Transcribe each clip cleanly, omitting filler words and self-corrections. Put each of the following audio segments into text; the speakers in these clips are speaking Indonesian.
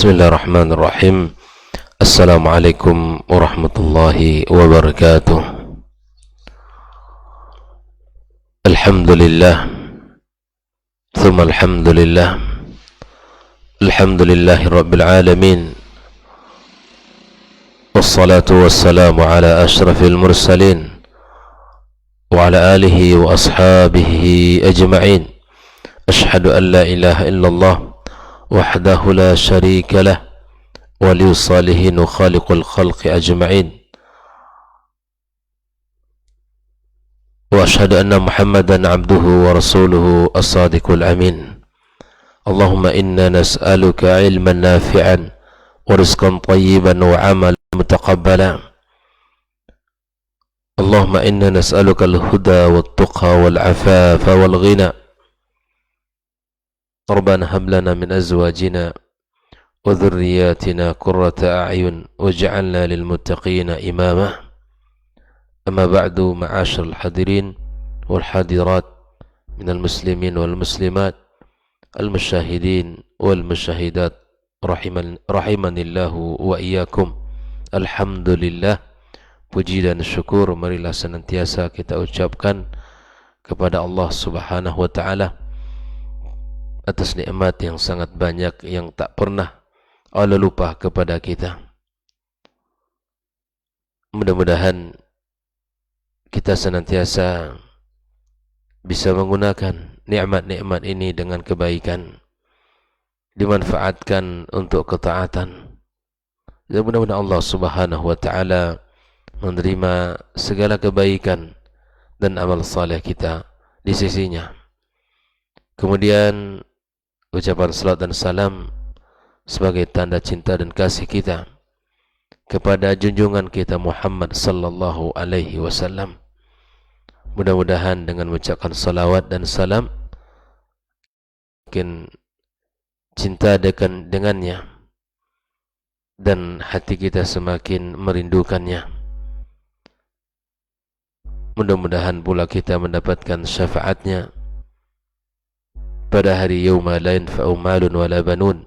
Bismillahirrahmanirrahim. Assalamualaikum warahmatullahi wabarakatuh. Alhamdulillah, thumma alhamdulillah. Alhamdulillahi rabbil alamin. Wassalatu wassalamu ala ashrafil mursalin wa ala alihi wa ashabihi ajma'in. Ashhadu an la ilaha illallah wahdahu la syarika lah ولي الصالحين وخالق الخلق أجمعين وأشهد أن محمدا عبده ورسوله الصادق الأمين اللهم إنا نسألك علما نافعا ورزقا طيبا وعملا متقبلا اللهم إنا نسألك الهدى والتقى والعفاف والغنى ربنا هب لنا من أزواجنا وذرياتنا قرة أعين واجعلنا للمتقين إماما أما بعد معاشر الحاضرين والحاضرات من المسلمين والمسلمات المشاهدين والمشاهدات رحمني الله وإياkum. Alhamdulillah, puji dan syukur marilah senantiasa kita ucapkan kepada Allah Subhanahu wa taala atas nikmat yang sangat banyak yang tak pernah Allah lupa kepada kita. Mudah-mudahan kita senantiasa bisa menggunakan nikmat-nikmat ini dengan kebaikan, dimanfaatkan untuk ketaatan. Dan mudah-mudahan Allah Subhanahu wa taala menerima segala kebaikan dan amal saleh kita di sisinya. Kemudian ucapan salat dan salam sebagai tanda cinta dan kasih kita kepada junjungan kita Muhammad sallallahu alaihi wasallam. Mudah-mudahan dengan mengucapkan salawat dan salam makin cinta dengannya dan hati kita semakin merindukannya. Mudah-mudahan pula kita mendapatkan syafaatnya pada hari yauma la yanfa'u malun wala banun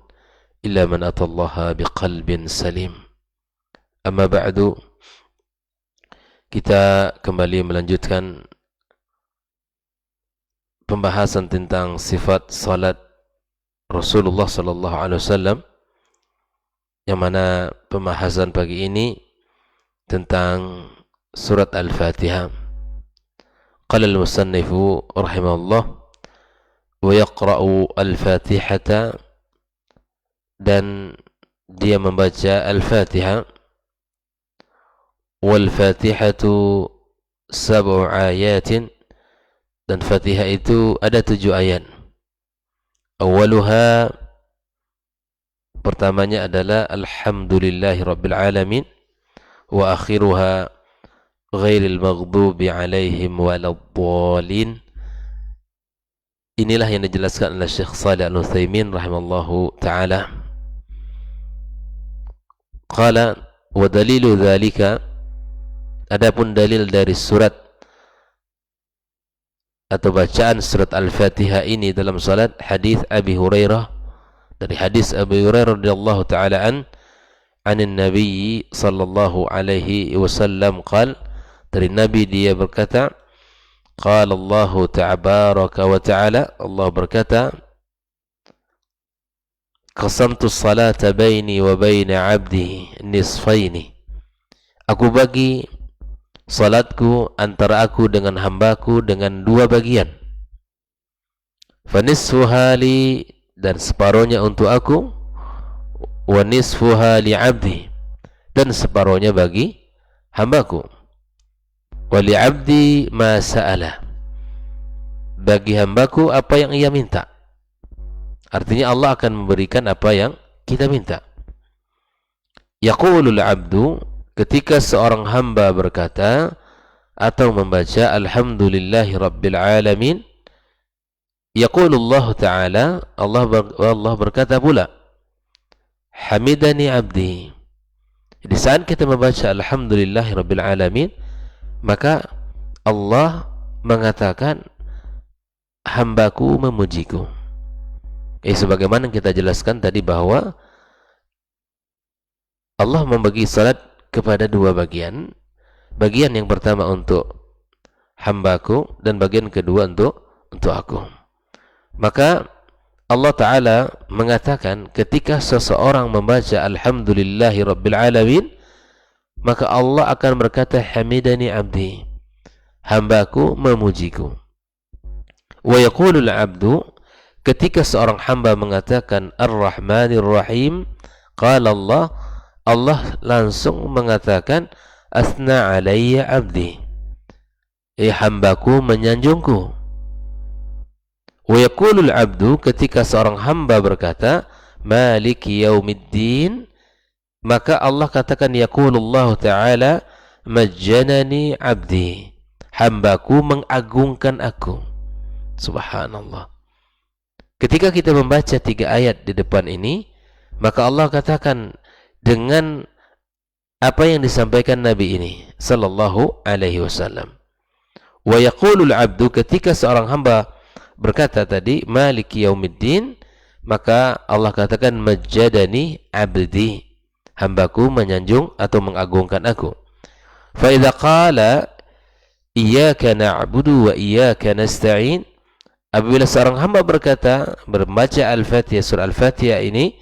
illa man atallaha biqalbin salim. Amma ba'du, kita kembali melanjutkan pembahasan tentang sifat salat Rasulullah sallallahu alaihi wasallam, yang mana pembahasan pagi ini tentang surat Al-Fatihah. Qala al-musannifu rahimahullah wa yaqra'u al-Fatihata, dan dia membaca Al-Fatihah. Wal Fatihatu sab'u ayatin, dan Fatihah itu ada 7 ayat. Awaluha, pertamanya adalah Alhamdulillahi Rabbil Alamin, wa akhiruha ghairil maghdubi alaihim waladdallin. Inilah yang dijelaskan oleh Syekh Shalih Al-Utsaimin rahimallahu ta'ala. Qala wa dalilu dzalika, adapun dalil dari surat atau bacaan surat Al-Fatihah ini dalam salat, hadis Abi Hurairah, dari hadis Abi Hurairah radhiyallahu taala anin Nabi sallallahu alaihi wasallam qala, dari Nabi dia berkata, qala Allah tabaraka wa taala, Allah berkata, qasamtu salata baini wa baina abdi nisfaini, aku bagi salatku antara aku dengan hambaku dengan 2 bagian. Fa nisfuha li, dan separuhnya untuk aku, wa nisfuha li abdi, dan separuhnya bagi hambaku. Wa li abdi ma sa'ala, bagi hambaku apa yang ia minta. Artinya Allah akan memberikan apa yang kita minta. Yaqulul abdu, ketika seorang hamba berkata atau membaca Alhamdulillahi Rabbil Alamin, yaqulullahu ta'ala, Allah berkata pula, Hamidani abdi. Di saat kita membaca Alhamdulillahi Rabbil Alamin, maka Allah mengatakan, hambaku memujiku. Sebagaimana kita jelaskan tadi bahwa Allah membagi salat kepada dua bagian. Bagian yang pertama untuk hambaku dan bagian kedua untuk aku. Maka Allah Ta'ala mengatakan ketika seseorang membaca Alhamdulillahi Rabbil Alamin, maka Allah akan berkata hamidani abdi, hambaku memujiku. Wa yaqulul abdu, ketika seorang hamba mengatakan Ar-Rahmanir Rahim, qala Allah, Allah langsung mengatakan asna alayya abdi, hambaku menyanjungku. Wa yaqulul abdu, ketika seorang hamba berkata maliki yaumiddin, maka Allah katakan yaqulullahu ta'ala majjanani abdi, hambaku mengagungkan aku. Subhanallah. Ketika kita membaca 3 ayat di depan ini, maka Allah katakan dengan apa yang disampaikan Nabi ini sallallahu alaihi wasallam. Wa yaqulul abdu, ketika seorang hamba berkata tadi maliki yaumiddin, maka Allah katakan majjadani abdi, hambaku menyanjung atau mengagungkan aku. Fa idza qala iyyaka na'budu wa iyyaka nasta'in, apabila seorang hamba berkata membaca Al-Fatihah, surah Al-Fatihah ini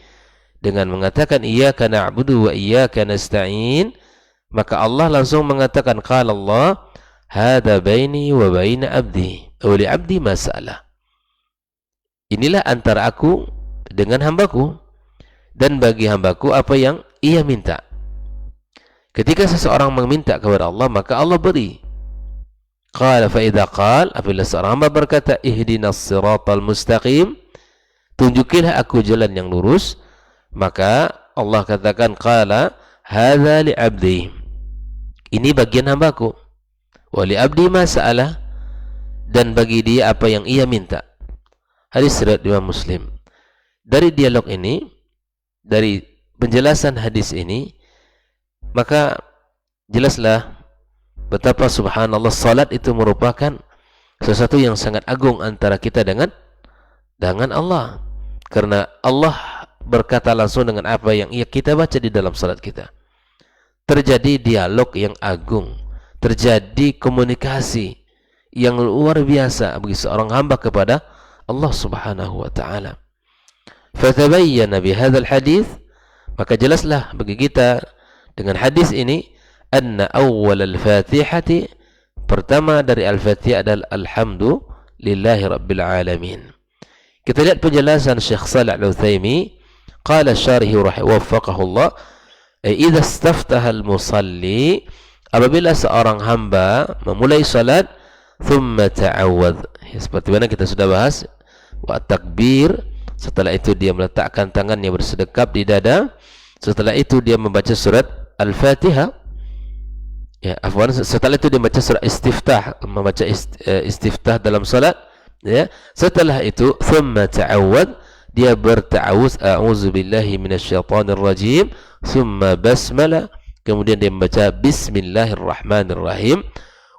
dengan mengatakan iyyaka na'budu wa iyyaka nasta'in, maka Allah langsung mengatakan qala Allah hadza baini wa baina abdi wa li abdi ma sa'ala. Inilah antara aku dengan hambaku, dan bagi hambaku apa yang ia minta. Ketika seseorang meminta kepada Allah, maka Allah beri. Qala fa idza qala, apabila seorang hamba berkata ihdinas siratal mustaqim, tunjukilah aku jalan yang lurus, maka Allah katakan qala hadza li abdi, ini bagian hambaku, wa li abdi ma sa'ala, dan bagi dia apa yang ia minta. Hadis riwayat Imam Muslim. Dari dialog ini, dari penjelasan hadis ini, maka jelaslah betapa subhanallah salat itu merupakan sesuatu yang sangat agung antara kita dengan Allah. Karena Allah berkata langsung dengan apa yang kita baca di dalam salat kita. Terjadi dialog yang agung, terjadi komunikasi yang luar biasa bagi seorang hamba kepada Allah Subhanahu wa ta'ala. Fatabayyana bihadzal hadits, maka jelaslah bagi kita dengan hadis ini anna awwal al-Fatihati, pertama dari Al-Fatihah adalah alhamdulillahi rabbil alamin. Kita lihat penjelasan Syekh Shalih Al-Utsaimin, qala syarih waffaqahu Allah, idza istaftaha al-musalli, apabila seorang hamba memulai salat, thumma ta'awwadh, seperti mana kita sudah bahas, wa takbir, setelah itu dia meletakkan tangannya bersedekap di dada, setelah itu dia membaca surat Al-Fatihah, ya afwan, setelah itu dia membaca surat istiftah, membaca istiftah dalam salat, ya. Setelah itu thumma ta'awwadh, dia berta'awuz, a'udzu billahi minasyaitonir rajim, thumma basmalah, kemudian dia membaca bismillahirrahmanirrahim.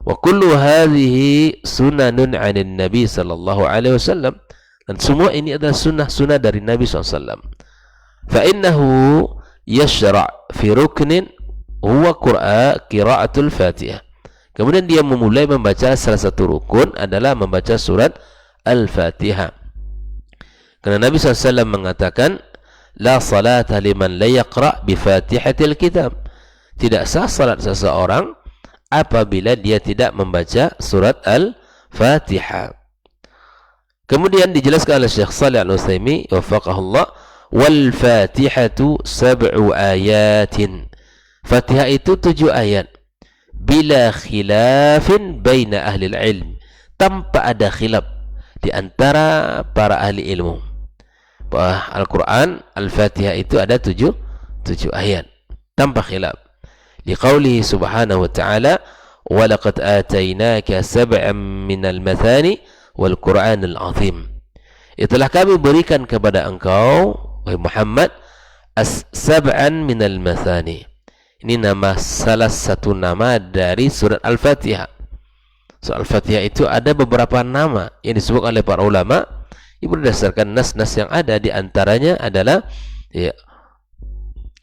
Wa kullu hadhihi sunanun 'anin nabi sallallahu alaihi wasallam, dan semua ini adalah sunnah-sunnah dari Nabi SAW. Fa innahu yashra' fi ruknin huwa qira'atul Fatihah. Kemudian dia memulai membaca salah satu rukun adalah membaca surat Al-Fatihah. Karena Nabi SAW mengatakan la salata liman la yaqra' bi Fatihatil kitab, tidak sah salat seseorang apabila dia tidak membaca surat Al-Fatihah. Kemudian dijelaskan oleh Syekh Shalih Al-Utsaimin waffaqahullah, wal Fatihatu 7 ayatin, Fatihah itu 7 ayat, bila khilafin baina ahli ilm, tanpa ada khilaf di antara para ahli ilmu. Bahwa Al-Quran, Al-Fatihah itu ada 7 ayat tanpa khilaf. Liqaulihi subhanahu wa ta'ala walaqad atainaka 7 minal mathani wal Qur'anil azim, itulah kami berikan kepada engkau wahai Muhammad 7 minal mathani, ini nama salah satu nama dari surat Al-Fatihah. Surat Al-Fatihah itu ada beberapa nama yang disebut oleh para ulama, ini berdasarkan nas-nas yang ada, di antaranya adalah ya,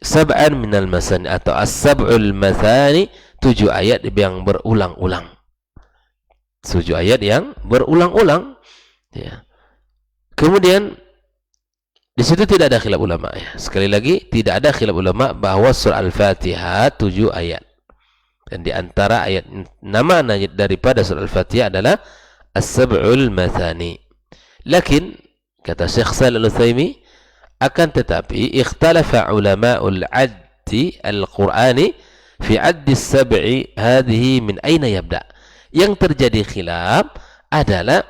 7 sab'an minal masani atau as-sab'ul mathani, 7 ayat yang berulang-ulang. 7 ayat yang berulang-ulang. Ya. Kemudian di situ tidak ada khilaf ulama ya. Sekali lagi tidak ada khilaf ulama bahwa surah Al-Fatihah 7 ayat. Dan di antara ayat nama daripada surah Al-Fatihah adalah as-sab'ul mathani. Lakin kata Syekh Shalih Al-Utsaimin, akan tetapi ikhtalafa ulama'ul 'addi al-Qur'ani fi 'addi as-sab'i hadhihi min aina yabda. Yang terjadi khilaf adalah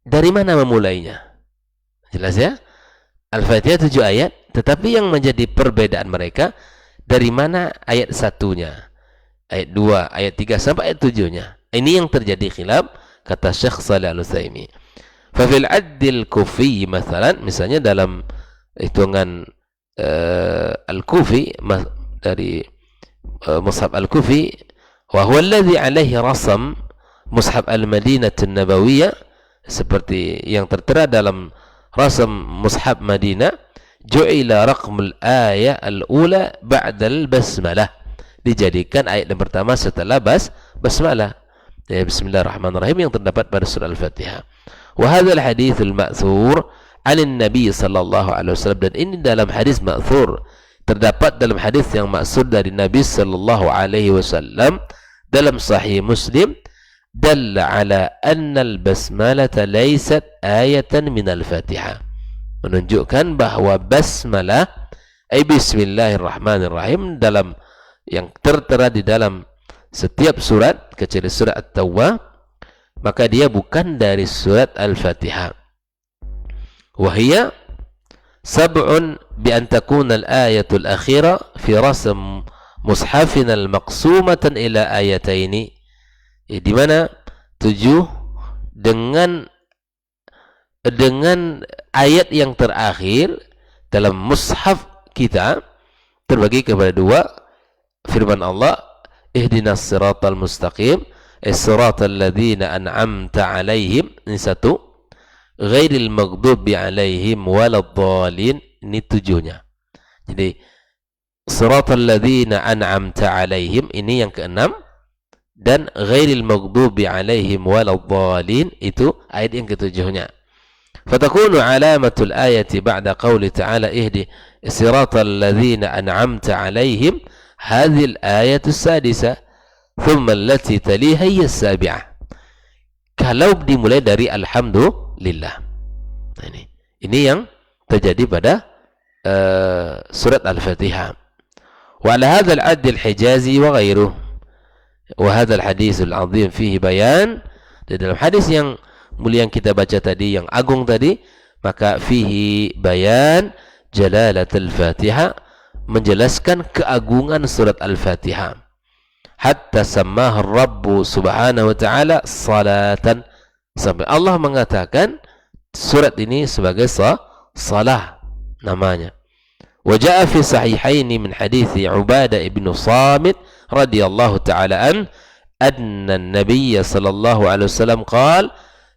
dari mana memulainya. Jelas ya? Al-Fatihah 7 ayat, tetapi yang menjadi perbedaan mereka dari mana ayat 1-nya, ayat 2, ayat 3 sampai ayat 7-nya. Ini yang terjadi khilaf kata Syekh Shalih Al-Utsaimin. Fa fil 'addil kufi misalnya dalam hitungan Al-Kufi dari Mushaf Al-Kufi, wa huwa alladhi alaihi rasam Mushaf Al-Madinah An-Nabawiyah, seperti yang tertera dalam rasam Mushaf Madinah, ju'ila raqmul ayat al-ula ba'da al-basmalah, dijadikan ayat yang pertama setelah basmalah, ya, Bismillahirrahmanirrahim, yang terdapat pada surah Al-Fatihah. Wa hadzal haditsul ma'thur 'an Nabi sallallahu alaihi wasallam, dan ini dalam hadis ma'thur, terdapat dalam hadis yang maksud dari Nabi sallallahu alaihi wasallam dalam Sahih Muslim, dalla ala anna al-basmalata laysat ayatan min al-Fatihah, menunjukkan bahwa basmalah ay bismillahirrahmanirrahim dalam yang tertera di dalam setiap surat kecuali surat At-Tawbah, maka dia bukan dari surat Al-Fatihah. Wahia sab'un bi an takuna al-ayatul akhira fi rasm mushafina al-maqsumatan ila ayataini, di mana 7 dengan ayat yang terakhir dalam mushaf kita terbagi kepada 2. Firman Allah, ihdinas siratal mustaqim, as-siratal ladzina an'amta 'alaihim, ini 1. Ghairil maghdubi 'alaihim waladdallin, ini 7-nya. Jadi siratal ladzina an'amta 'alaihim ini yang ke-6, dan ghairil maghdubi 'alaihim waladdallin itu ayat yang ke-7-nya. Fatakunu alamatul ayati ba'da qawli ta'ala ihdi siratal ladzina an'amta 'alaihim, hadhil ayatu sadisa thumma allati taliha hiya sabi'ah. Kalau dimulai dari alhamdulillah. Nah, ini yang terjadi pada surat Al-Fatihah. Wa ala hadzal 'add al-Hijazi wa ghairuh. Wa hadzal haditsul 'azim fihi bayan. Di dalam hadis yang mulia yang kita baca tadi, yang agung tadi, maka fihi bayan jalalatul Fatihah, menjelaskan keagungan surat Al-Fatihah. Hatta sammaha Rabbu subhanahu wa ta'ala salatan, sampai Allah mengatakan surat ini sebagai salah namanya. Wa jaa fi sahihaini min hadithi Ubadah ibn Samit radhiyallahu ta'ala anna an-nabiy sallallahu alaihi wasallam qala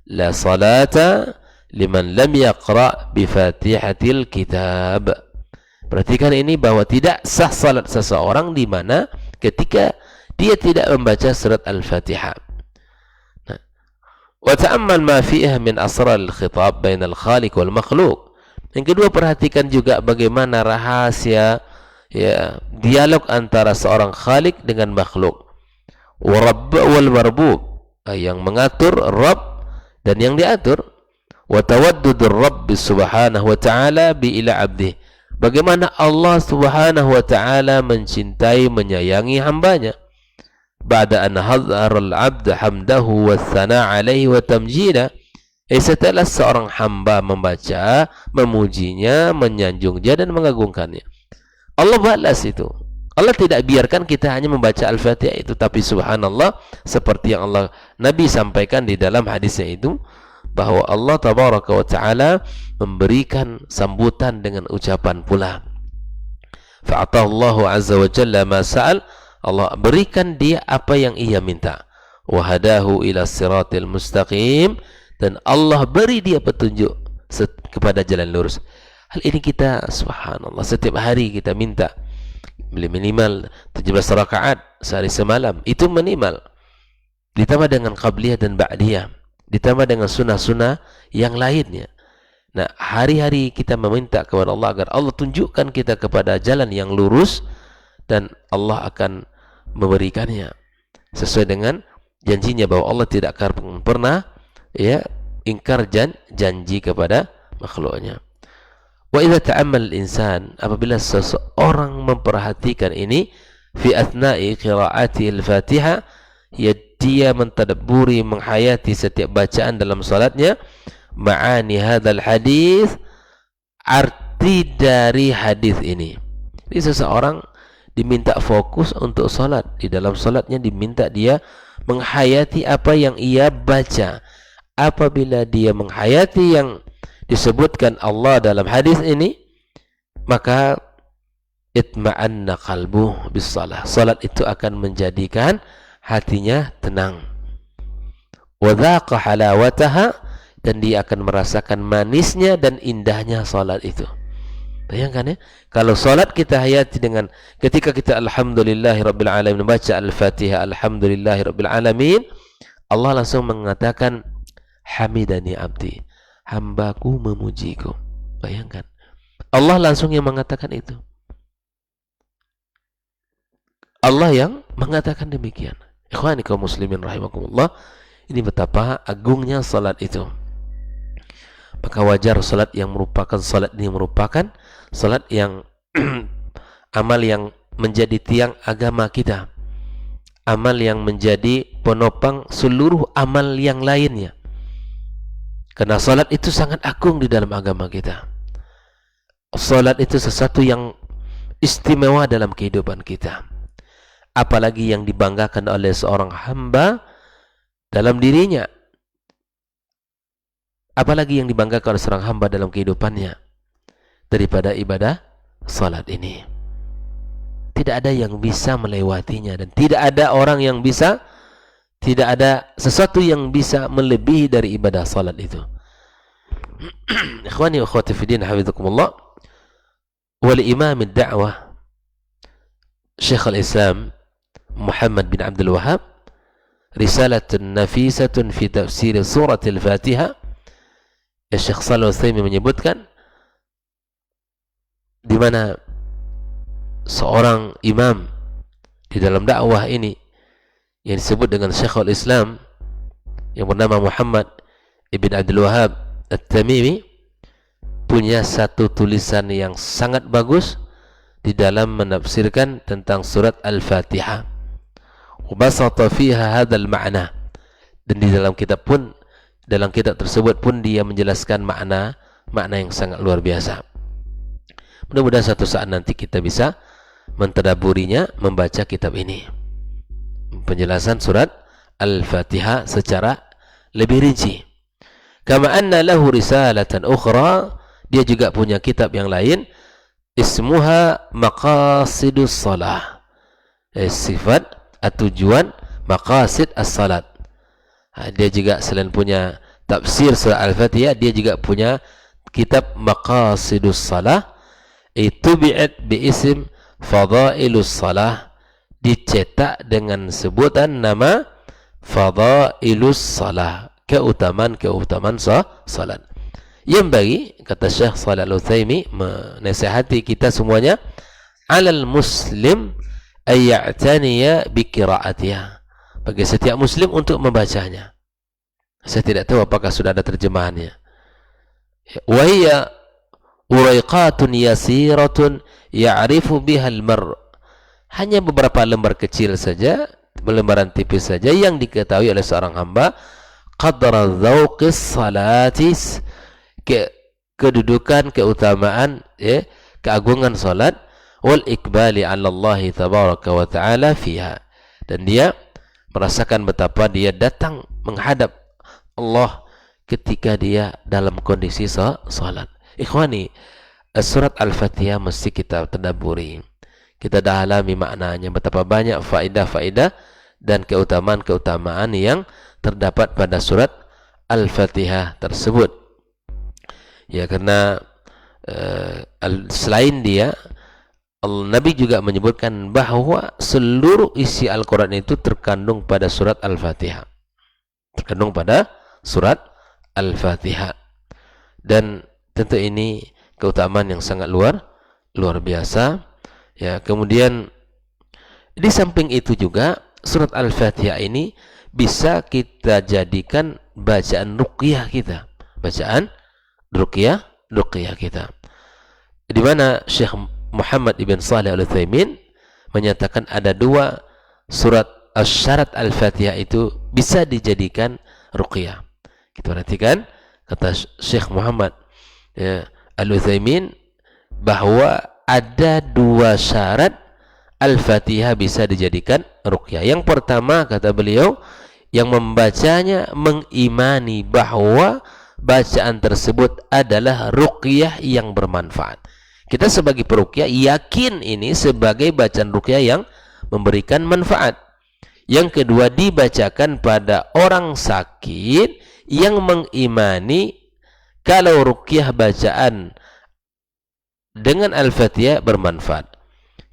la salata liman lam yaqra bi Fatihatil kitab. Perhatikan ini, bahwa tidak sah salat seseorang di mana ketika dia tidak membaca surat Al-Fatihah. Nah, wa ta'ammal ma fiha min asrar al-khitab bainal khaliq wal makhluq. Yang kedua, perhatikan juga bagaimana rahasia, ya, dialog antara seorang khalik dengan makhluk. Wa rabb wal marbub, yang mengatur Rabb dan yang diatur. Wa tawaddudur Rabb subhanahu wa ta'ala bi ila 'abdihi, bagaimana Allah subhanahu wa ta'ala mencintai, menyayangi hambanya. Ba'da an hadhara al-'abd hamdahu wa thana' alaihi wa tamjida, setelah seorang hamba membaca, memujinya, menyanjungnya dan mengagungkannya, Allah balas itu. Allah tidak biarkan kita hanya membaca Al-Fatihah itu, tapi subhanallah, seperti yang Nabi sampaikan di dalam hadisnya itu, bahwa Allah tabaraka wa ta'ala memberikan sambutan dengan ucapan pula. Fa'atallahu azza wa jalla ma sa'al, Allah berikan dia apa yang ia minta. Wa hadahu ila siratil mustaqim, dan Allah beri dia petunjuk kepada jalan lurus. Hal ini kita subhanallah setiap hari kita minta minimal 17 rakaat sehari semalam, itu minimal. Ditambah dengan qabliyah dan ba'diyah, ditambah dengan sunnah-sunnah yang lainnya. Nah, hari-hari kita meminta kepada Allah agar Allah tunjukkan kita kepada jalan yang lurus, dan Allah akan memberikannya sesuai dengan janjinya bahwa Allah tidak akan pernah ingkar janji kepada makhluknya. Wa idza ta'ammal al-insan, apabila seseorang memperhatikan ini fi athna'i qira'ati al-Fatihah, dia mentadabburi, menghayati setiap bacaan dalam salatnya, ma'ani hadzal hadis, arti dari hadis ini. Jadi seseorang diminta fokus untuk salat. Di dalam salatnya diminta dia menghayati apa yang ia baca. Apabila dia menghayati yang disebutkan Allah dalam hadis ini, maka itma'anna qalbuh bis salah. Salat itu akan menjadikan hatinya tenang. Wa dhaqa halawataha, dan dia akan merasakan manisnya dan indahnya salat itu. Bayangkan ya, kalau salat kita hayati dengan ketika kita alhamdulillahirabbil alamin membaca al-Fatihah, alhamdulillahirabbil alamin, Allah langsung mengatakan hamidani abdi, hambaku memujiku. Bayangkan, Allah langsung yang mengatakan itu. Allah yang mengatakan demikian. Ikhwani kaum muslimin rahimakumullah, ini betapa agungnya salat itu. Maka wajar salat yang merupakan salat ini merupakan salat yang amal yang menjadi tiang agama kita, amal yang menjadi penopang seluruh amal yang lainnya. Karena salat itu sangat agung di dalam agama kita. Salat itu sesuatu yang istimewa dalam kehidupan kita, apalagi yang dibanggakan oleh seorang hamba dalam dirinya, apalagi yang dibanggakan oleh seorang hamba dalam kehidupannya daripada ibadah salat ini. Tidak ada yang bisa melewatinya, dan tidak ada orang yang bisa, tidak ada sesuatu yang bisa melebihi dari ibadah salat itu. Ikhwani wa akhwati fi din, hafizakumullah. Wal imam ad-da'wah Syekh al-Islam Muhammad bin Abdul Wahhab risalatun nafisatun fi tafsir surah al-Fatihah. Syekh Shalih Al-Utsaimin menyebutkan di mana seorang imam di dalam dakwah ini yang disebut dengan Syekhul Islam yang bernama Muhammad ibn Abdul Wahhab At-Tamimi punya satu tulisan yang sangat bagus di dalam menafsirkan tentang surat Al-Fatihah. Wabasata fiha hadzal ma'na, dan di dalam kitab tersebut pun dia menjelaskan makna yang sangat luar biasa. Mudah-mudahan suatu saat nanti kita bisa mentadaburinya, membaca kitab ini, penjelasan surat Al-Fatihah secara lebih rinci. Kama anna lahu risalatan ukhra, dia juga punya kitab yang lain, ismuha Maqasidus Salah, sifat atau tujuan maqasid as-salat. Dia juga selain punya tafsir surah Al-Fatihah, dia juga punya kitab Maqasidus Salah, itu bi'at bi'isim Fadailus Salah, dicetak dengan sebutan nama Fadailus Salah, keutamaan salat. Yang bagi, kata Syekh Shalih Al-Utsaimin, menasihati kita semuanya, alal muslim ayya'taniya biqira'atiha, bagi setiap muslim untuk membacanya. Saya tidak tahu apakah sudah ada terjemahannya. Wa hiya uraiqatun yasiratun ya'rifu biha al-mar, hanya beberapa lembar kecil saja, lembaran tipis saja yang diketahui oleh seorang hamba qadra dzauqis salatis, kedudukan, keutamaan, keagungan salat, wal ikbali 'ala Allah tabaraka wa ta'ala fiha, dan dia merasakan betapa dia datang menghadap Allah ketika dia dalam kondisi salat. Ikhwani, surat Al-Fatihah mesti kita tadabburi, kita dalami maknanya, betapa banyak faedah-faedah dan keutamaan-keutamaan yang terdapat pada surat Al-Fatihah tersebut. Ya, karena selain dia, Nabi juga menyebutkan bahwa seluruh isi Al-Quran itu terkandung pada surat Al-Fatihah. Terkandung pada surat Al-Fatihah. Dan tentu ini keutamaan yang sangat luar biasa. Ya, kemudian di samping itu juga surat Al-Fatihah ini bisa kita jadikan bacaan ruqyah kita. Bacaan ruqyah kita. Di mana Syekh Muhammad ibn Shalih Al-Utsaimin menyatakan ada dua surat syarat Al-Fatihah itu bisa dijadikan ruqyah. Kita perhatikan kata Syekh Muhammad Al-Utsaimin bahwa ada dua syarat Al-Fatihah bisa dijadikan ruqyah. Yang pertama kata beliau, yang membacanya mengimani bahwa bacaan tersebut adalah ruqyah yang bermanfaat. Kita sebagai peruqyah yakin ini sebagai bacaan ruqyah yang memberikan manfaat. Yang kedua, dibacakan pada orang sakit yang mengimani kalau ruqyah bacaan dengan Al-Fatihah bermanfaat.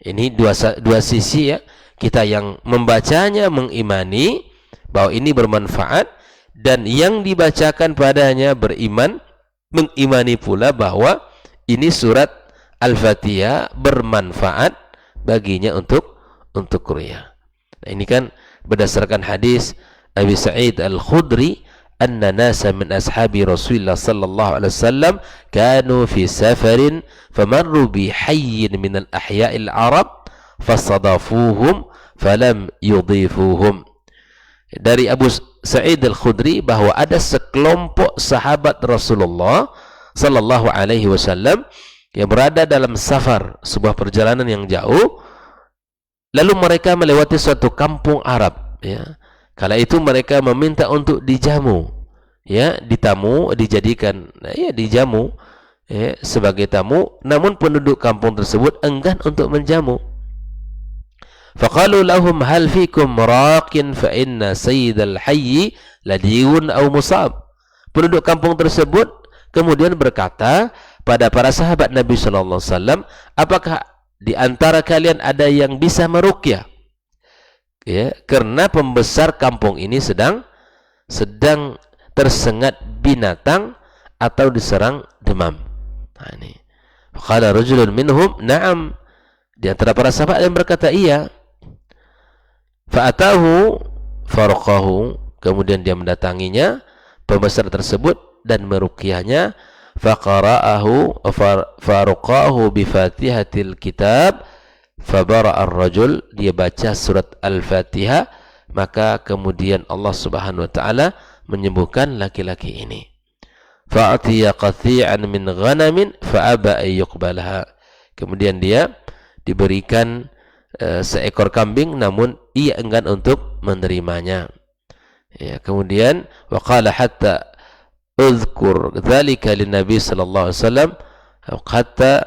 Ini dua sisi ya. Kita yang membacanya mengimani bahwa ini bermanfaat, dan yang dibacakan padanya mengimani pula bahwa ini surat Al-Fatihah bermanfaat baginya untuk ruqyah. Nah, ini kan berdasarkan hadis Abi Sa'id Al-Khudri, anna nasa min ashabi Rasulullah sallallahu alaihi wasallam kanu fi safarin famarru bi hayyin min al-ahya'il Arab fasadafuhum falam yudhifuhum. Dari Abu Sa'id Al-Khudri bahwa ada sekelompok sahabat Rasulullah sallallahu alaihi wasallam yang berada dalam safar, sebuah perjalanan yang jauh, lalu mereka melewati suatu kampung Arab, ya. Kala itu mereka meminta untuk dijamu, ya, dijadikan, ya, dijamu, ya, sebagai tamu, namun penduduk kampung tersebut enggan untuk menjamu. Faqalu lahum hal fikum raqin fa inna sayyidal hayy ladiun aw musab. Penduduk kampung tersebut kemudian berkata pada para sahabat Nabi sallallahu alaihi wasallam, apakah di antara kalian ada yang bisa meruqyah? Ya, karena pembesar kampung ini sedang tersengat binatang atau diserang demam. Nah, ini. Qala rajulun minhum, na'am. Di antara para sahabat yang berkata iya. Fa'atahu farqahu, kemudian dia mendatanginya pembesar tersebut dan meruqyahnya. Faqara'ahu farqahu bi Fatihatil kitab fabara'a ar-rajul, dia baca surat Al-Fatihah, maka kemudian Allah Subhanahu wa taala menyembuhkan laki-laki ini. Fa'atiya qathi'an min ghanamin fa'aba ay yuqbalaha, kemudian dia diberikan seekor kambing namun ia enggan untuk menerimanya. Ya, kemudian waqala hatta uzkur dzalika lin-nabi sallallahu alaihi wasallam, hatta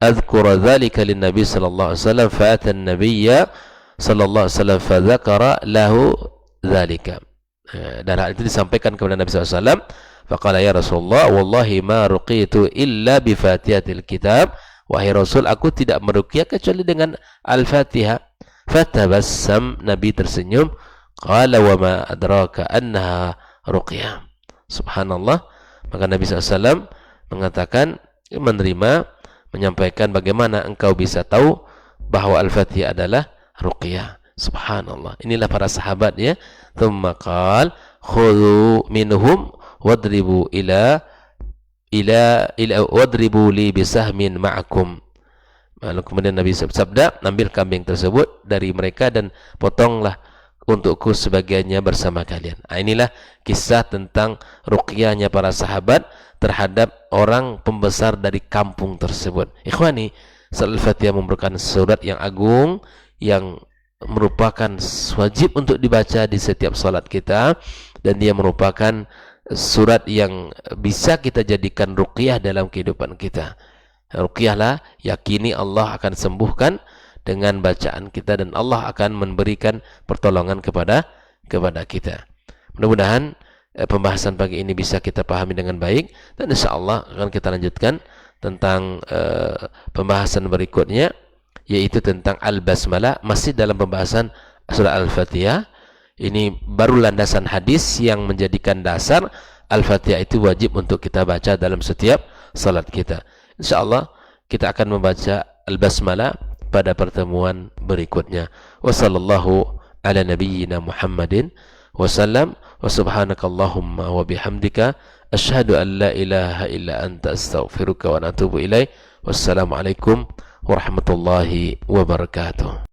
azkura dzalika lin-nabi sallallahu alaihi wasallam fa ata an-nabiyya sallallahu alaihi wasallam fa dzakara lahu dzalika. Dan hal itu disampaikan kepada Nabi sallallahu alaihi wasallam, faqala ya Rasulullah wallahi ma ruqitu illa bi Fatihatil kitab, wahai Rasul, aku tidak meruqyah kecuali dengan Al-Fatihah. Fatabassam, Nabi tersenyum, qala wa ma adraka annaha ruqyah. Subhanallah. Maka Nabi SAW mengatakan, menerima, menyampaikan bagaimana engkau bisa tahu bahwa Al-Fatihah adalah ruqyah. Subhanallah. Inilah para sahabat, ya. Thumma qal khudhu minhum wadribu ila wadribu li bisahmin ma'akum. Lalu kemudian Nabi sabda, ambil kambing tersebut dari mereka dan potonglah untukku sebagiannya bersama kalian. Nah, inilah kisah tentang ruqyahnya para sahabat terhadap orang pembesar dari kampung tersebut. Ikhwani, surat Al-Fatihah merupakan surat yang agung yang merupakan wajib untuk dibaca di setiap salat kita, dan dia merupakan surat yang bisa kita jadikan ruqyah dalam kehidupan kita. Ruqyahlah, yakini Allah akan sembuhkan dengan bacaan kita dan Allah akan memberikan pertolongan kepada kita. Mudah-mudahan pembahasan pagi ini bisa kita pahami dengan baik, dan insya Allah akan kita lanjutkan tentang pembahasan berikutnya, yaitu tentang Al-Basmalah, masih dalam pembahasan surah Al-Fatihah. Ini baru landasan hadis yang menjadikan dasar Al-Fatihah itu wajib untuk kita baca dalam setiap salat kita. InsyaAllah kita akan membaca Al-Basmalah pada pertemuan berikutnya. Wassallallahu ala nabiyyina Muhammadin wasallam, wa subhanakallahumma wa bihamdika asyhadu an la ilaha illa anta astaghfiruka wa atubu ilaik. Wassalamualaikum warahmatullahi wabarakatuh.